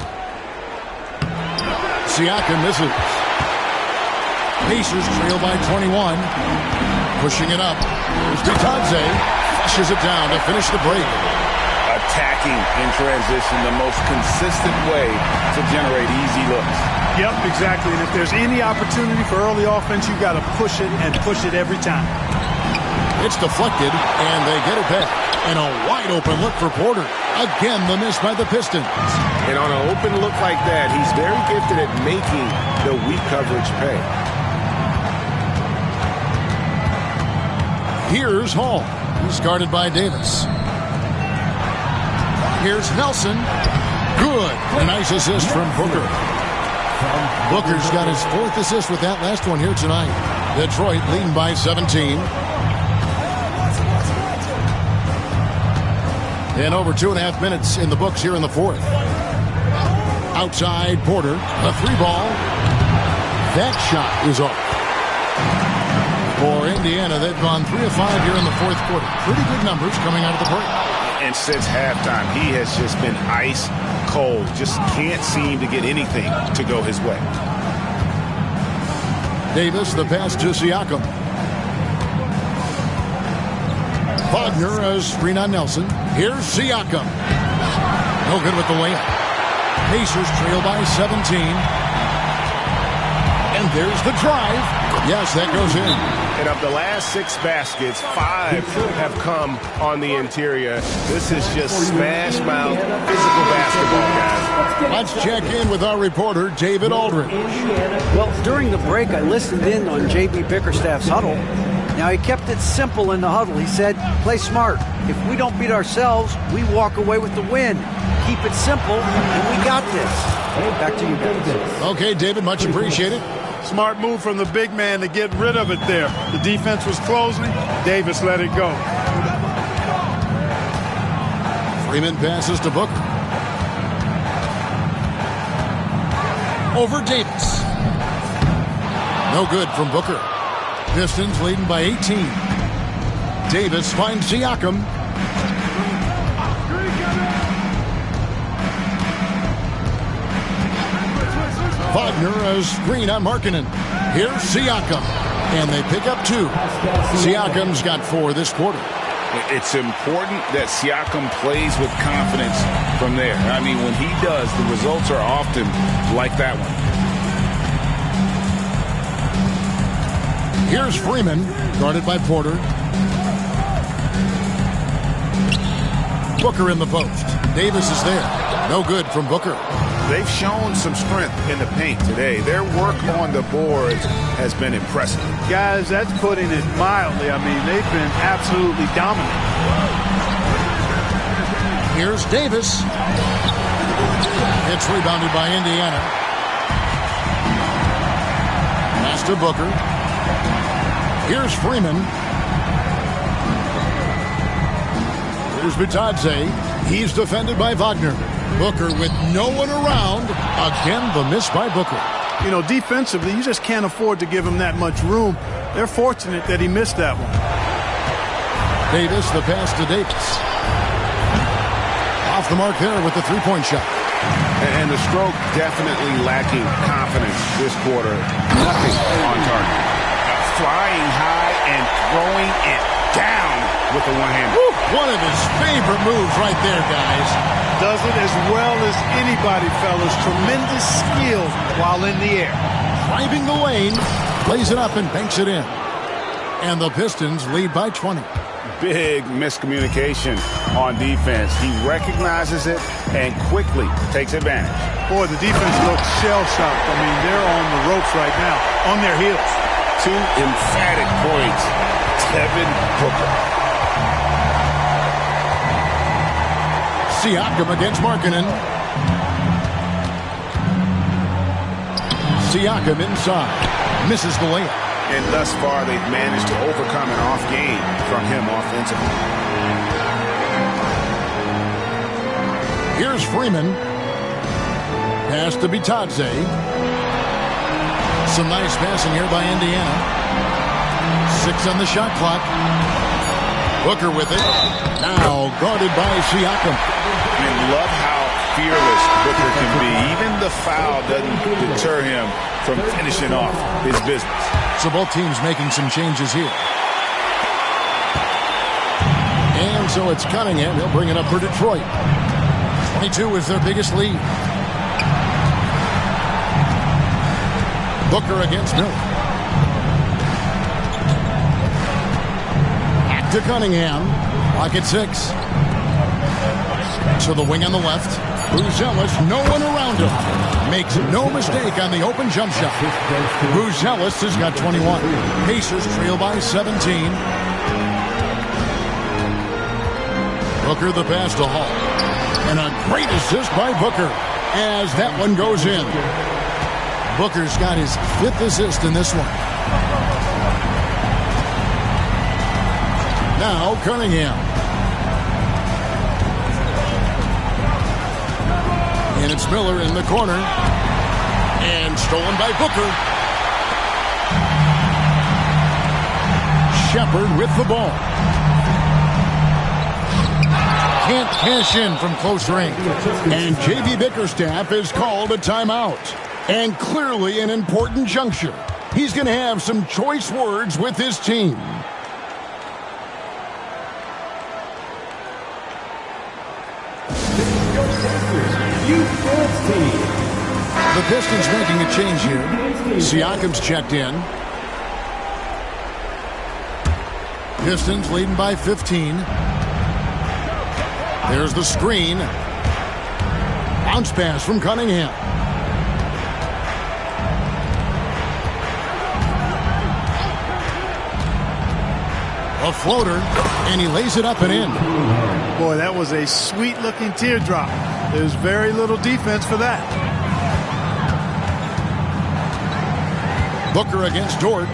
Siakam misses. Pacers trail by 21. Pushing it up. Here's Bitadze. Flushes it down to finish the break. Attacking in transition, the most consistent way to generate easy looks. Yep, exactly. And if there's any opportunity for early offense, you got to push it and push it every time. It's deflected, and they get it back. And a wide open look for Porter. Again, the miss by the Pistons. And on an open look like that, he's very gifted at making the weak coverage pay. Here's Hall. He's guarded by Davis. Here's Nelson. Good. A nice assist from Booker. Booker's got his 4th assist with that last one here tonight. Detroit leading by 17. And over 2.5 minutes in the books here in the fourth. Outside Porter. A 3-ball. That shot is off. For Indiana, they've gone 3 of 5 here in the fourth quarter. Pretty good numbers coming out of the break. And since halftime, he has just been ice cold. Just can't seem to get anything to go his way. Davis, the pass to Siakam. Wagner, a screen on Nelson. Here's Siakam. No good with the layup. Pacers trail by 17. And there's the drive. Yes, that goes in. And of the last 6 baskets, 5 have come on the interior. This is just smash mouth physical basketball, guys. Let's check in with our reporter, David Aldridge. Well, during the break, I listened in on J.B. Bickerstaff's huddle. Now, he kept it simple in the huddle. He said, play smart. If we don't beat ourselves, we walk away with the win. Keep it simple, and we got this. Back to you guys. Okay, David, much appreciated. Smart move from the big man to get rid of it there. The defense was closing. Davis let it go. Freeman passes to Booker. Over Davis. No good from Booker. Pistons leading by 18. Davis finds Siakam. Wagner, a screen on Markkanen. Here's Siakam, and they pick up 2. Siakam's got 4 this quarter. It's important that Siakam plays with confidence from there. I mean, when he does, the results are often like that one. Here's Freeman, guarded by Porter. Booker in the post. Davis is there. No good from Booker. They've shown some strength in the paint today. Their work on the boards has been impressive. Guys, that's putting it mildly. I mean, they've been absolutely dominant. Here's Davis. It's rebounded by Indiana. Pass to Booker. Here's Freeman. Here's Bitadze. He's defended by Wagner. Booker with no one around. Again, the miss by Booker. You know, defensively, you just can't afford to give him that much room. They're fortunate that he missed that one. Davis, the pass to Davis. Off the mark there with the three-point shot. And the stroke definitely lacking confidence this quarter. Nothing on target. Flying high and throwing it down with the one-hander. One of his favorite moves right there, guys. Does it as well as anybody, fellas. Tremendous skill while in the air. Driving the lane, plays it up and banks it in. And the Pistons lead by 20. Big miscommunication on defense. He recognizes it and quickly takes advantage. Boy, the defense looks shell-shocked. I mean, they're on the ropes right now, on their heels. 2 emphatic points. Devin Booker. Siakam against Markkanen. Siakam inside. Misses the layup. And thus far, they've managed to overcome an off game from him offensively. Here's Freeman. Pass to Bitadze. Some nice passing here by Indiana. 6 on the shot clock. Booker with it. Now guarded by Siakam. And love how fearless Booker can be. Even the foul doesn't deter him from finishing off his business. So both teams making some changes here. And so it's Cunningham. He'll bring it up for Detroit. 22 is their biggest lead. Booker against Miller. Back to Cunningham. Lock at 6. To the wing on the left. Buzelis, no one around him. Makes no mistake on the open jump shot. Buzelis has got 21. Pacers trail by 17. Booker the pass to Hall. And a great assist by Booker as that one goes in. Booker's got his 5th assist in this one. Now Cunningham. And it's Miller in the corner. And stolen by Booker. Shepard with the ball. Can't cash in from close range. And J.B. Bickerstaff has called a timeout. And clearly an important juncture. He's going to have some choice words with his team. The Pistons making a change here. Siakam's checked in. Pistons leading by 15. There's the screen. Bounce pass from Cunningham. A floater, and he lays it up and in. Boy, that was a sweet-looking teardrop. There's very little defense for that. Booker against Dort.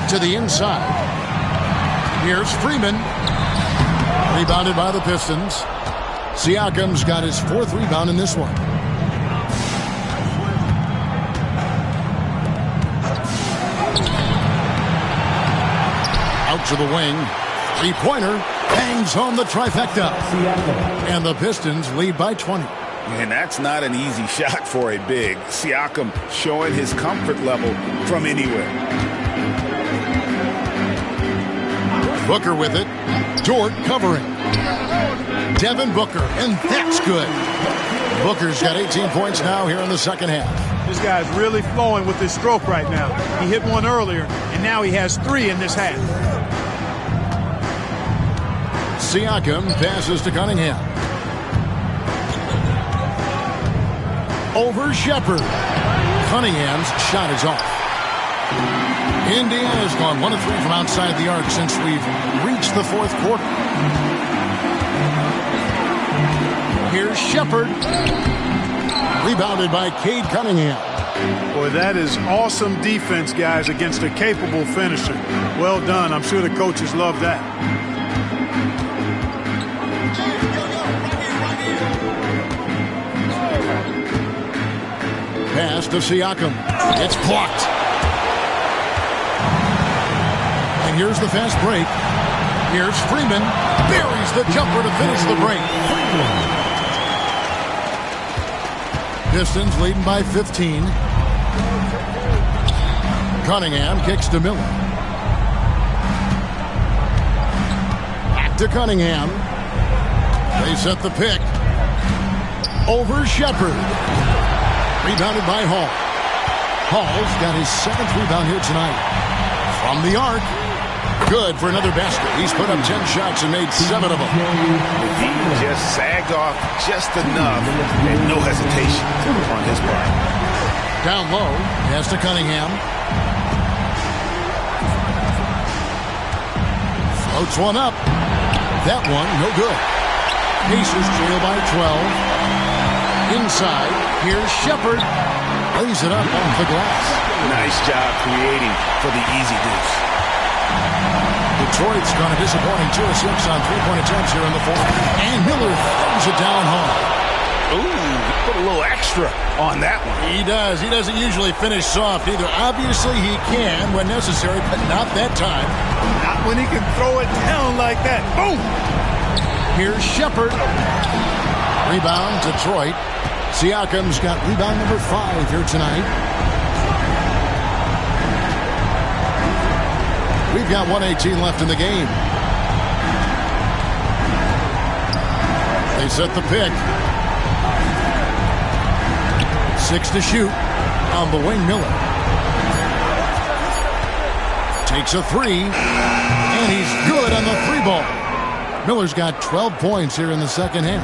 To the inside. Here's Freeman. Rebounded by the Pistons. Siakam's got his 4th rebound in this one. Out to the wing. 3-pointer. Bangs home the trifecta. And the Pistons lead by 20. And that's not an easy shot for a big. Siakam showing his comfort level from anywhere. Booker with it. Dort covering. Devin Booker, and that's good. Booker's got 18 points now here in the second half. This guy's really flowing with his stroke right now. He hit one earlier, and now he has 3 in this half. Siakam passes to Cunningham. Over Shepherd. Cunningham's shot is off. Indiana's gone 1 of 3 from outside the arc since we've reached the fourth quarter. Here's Shepherd. Rebounded by Cade Cunningham. Boy, that is awesome defense, guys, against a capable finisher. Well done. I'm sure the coaches love that. Pass to Siakam. It's blocked. And here's the fast break. Here's Freeman. Buries the jumper to finish the break. Pistons leading by 15. Cunningham kicks to Miller. Back to Cunningham. They set the pick. Over Shepherd. Rebounded by Hall. Hall's got his 7th rebound here tonight. From the arc. Good for another basket. He's put up 10 shots and made 7 of them. He just sagged off just enough and no hesitation on his part. Down low. Pass to Cunningham. Floats one up. That one, no good. Pacers trail by 12. Inside, here's Shepherd. Lays it up off the glass. Nice job creating for the easy deuce. Detroit's gone a disappointing 2 of 6 on 3-point attempts here in the fourth. And Miller throws it down hard. Ooh, put a little extra on that one. He does. He doesn't usually finish soft either. Obviously, he can when necessary, but not that time. Not when he can throw it down like that. Boom! Here's Shepherd. Rebound, Detroit. Siakam's got rebound number 5 here tonight. We've got 1:18 left in the game. They set the pick. 6 to shoot on the wing. Miller takes a 3, and he's good on the 3-ball. Miller's got 12 points here in the second half.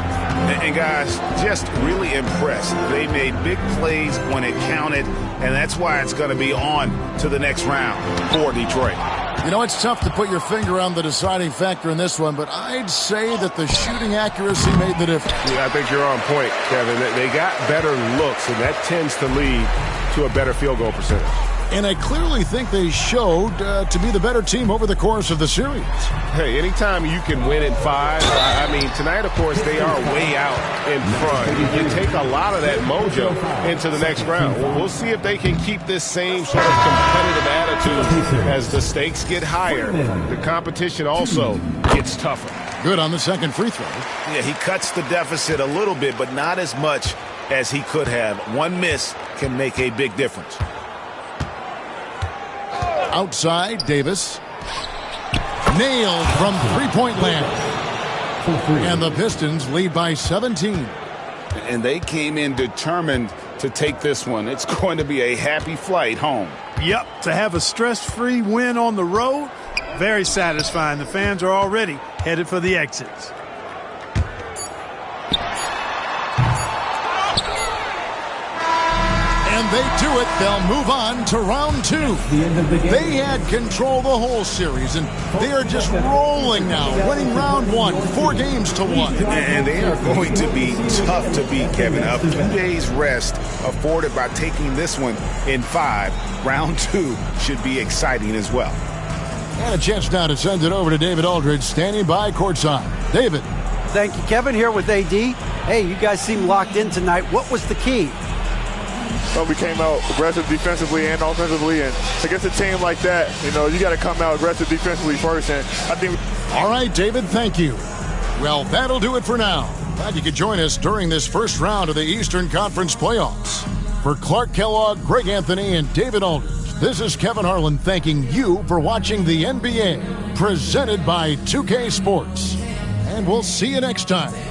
And guys, just really impressed. They made big plays when it counted, and that's why it's going to be on to the next round for Detroit. You know, it's tough to put your finger on the deciding factor in this one, but I'd say that the shooting accuracy made the difference. Yeah, I think you're on point, Kevin. They got better looks, and that tends to lead to a better field goal percentage. And I clearly think they showed to be the better team over the course of the series. Hey, anytime you can win in 5, I mean, tonight, of course, they are way out in front. You take a lot of that mojo into the next round. We'll see if they can keep this same sort of competitive attitude as the stakes get higher. The competition also gets tougher. Good on the second free throw. Yeah, he cuts the deficit a little bit, but not as much as he could have. One miss can make a big difference. Outside, Davis. Nailed from three-point land. And the Pistons lead by 17. And they came in determined to take this one. It's going to be a happy flight home. Yep, to have a stress-free win on the road, very satisfying. The fans are already headed for the exits. And they do it. They'll move on to round 2. They had control the whole series, and they are just rolling now, winning round 1, 4-1. And they are going to be tough to beat, Kevin. A few days rest afforded by taking this one in 5. Round 2 should be exciting as well. And a chance now to send it over to David Aldridge, standing by courtside. David. Thank you, Kevin. Here with AD. Hey, you guys seem locked in tonight. What was the key? Well, we came out aggressive defensively and offensively, and against a team like that, you know, you got to come out aggressive defensively first. And I think. All right, David, thank you. Well, that'll do it for now. Glad you could join us during this first round of the Eastern Conference playoffs. For Clark Kellogg, Greg Anthony, and David Aldridge, this is Kevin Harlan thanking you for watching the NBA, presented by 2K Sports. And we'll see you next time.